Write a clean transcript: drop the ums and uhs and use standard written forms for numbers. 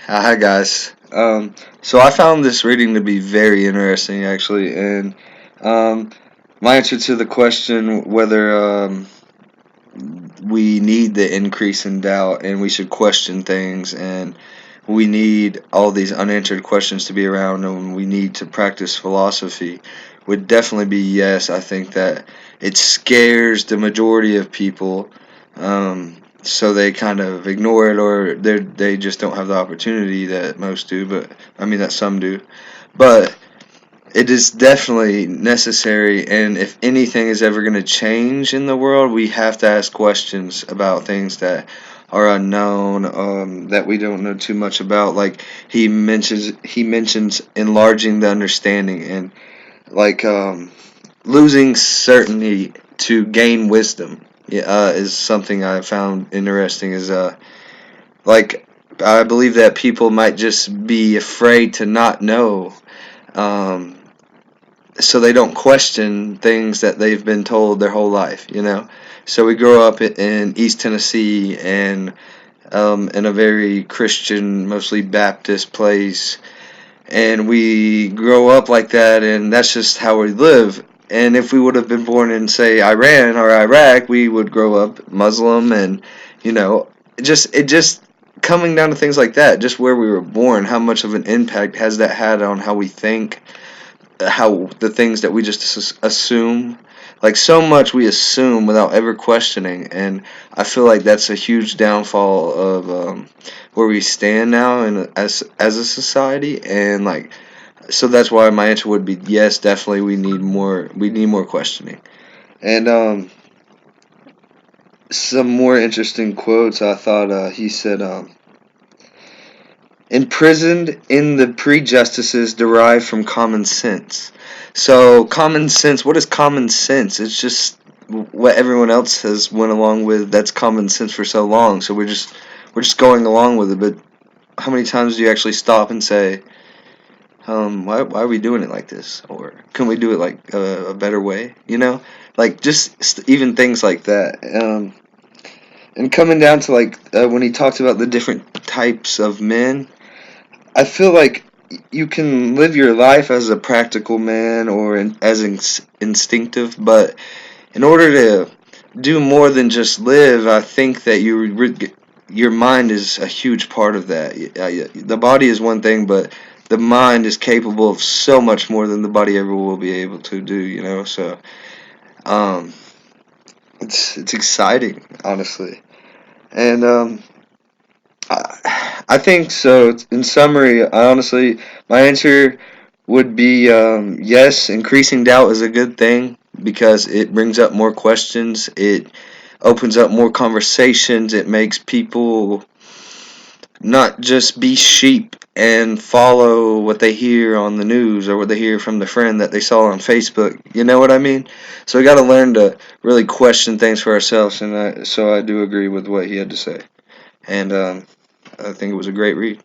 Hi guys. So I found this reading to be very interesting, actually, and um, my answer to the question whether we need the increase in doubt and we should question things and we need all these unanswered questions to be around and we need to practice philosophy would definitely be yes. I think that it scares the majority of people, so they kind of ignore it or they just don't have the opportunity that most do, but I mean that some do. But it is definitely necessary, and if anything is ever going to change in the world, we have to ask questions about things that are unknown, that we don't know too much about. Like he mentions enlarging the understanding and like losing certainty to gain wisdom. Yeah, is something I found interesting. Is like I believe that people might just be afraid to not know. Um, so they don't question things that they've been told their whole life. So we grow up in East Tennessee and in a very Christian, mostly Baptist place, and we grow up like that, and that's just how we live. And if we would have been born in, say, Iran or Iraq, we would grow up Muslim, and you know, it just coming down to things like that, just where we were born, how much of an impact has that had on how we think, how the things that we just assume, like so much we assume without ever questioning, and I feel like that's a huge downfall of where we stand now and as a society, and like so that's why my answer would be yes, definitely we need more questioning. And some more interesting quotes I thought he said, imprisoned in the prejudices derived from common sense. So common sense, what is common sense? It's just what everyone else has went along with. That's common sense for so long. So we're just going along with it. But how many times do you actually stop and say, why are we doing it like this? Or can we do it like a better way? Like just even things like that. And coming down to like when he talks about the different types of men, I feel like you can live your life as a practical man or as instinctive, but in order to do more than just live, I think that your mind is a huge part of that. The body is one thing, but the mind is capable of so much more than the body ever will be able to do. So um, it's exciting, honestly, and I think so. In summary, honestly, my answer would be yes. Increasing doubt is a good thing because it brings up more questions. It opens up more conversations. It makes people not just be sheep and follow what they hear on the news or what they hear from the friend that they saw on Facebook. You know what I mean? So we got to learn to really question things for ourselves. And so I do agree with what he had to say. And I think it was a great read.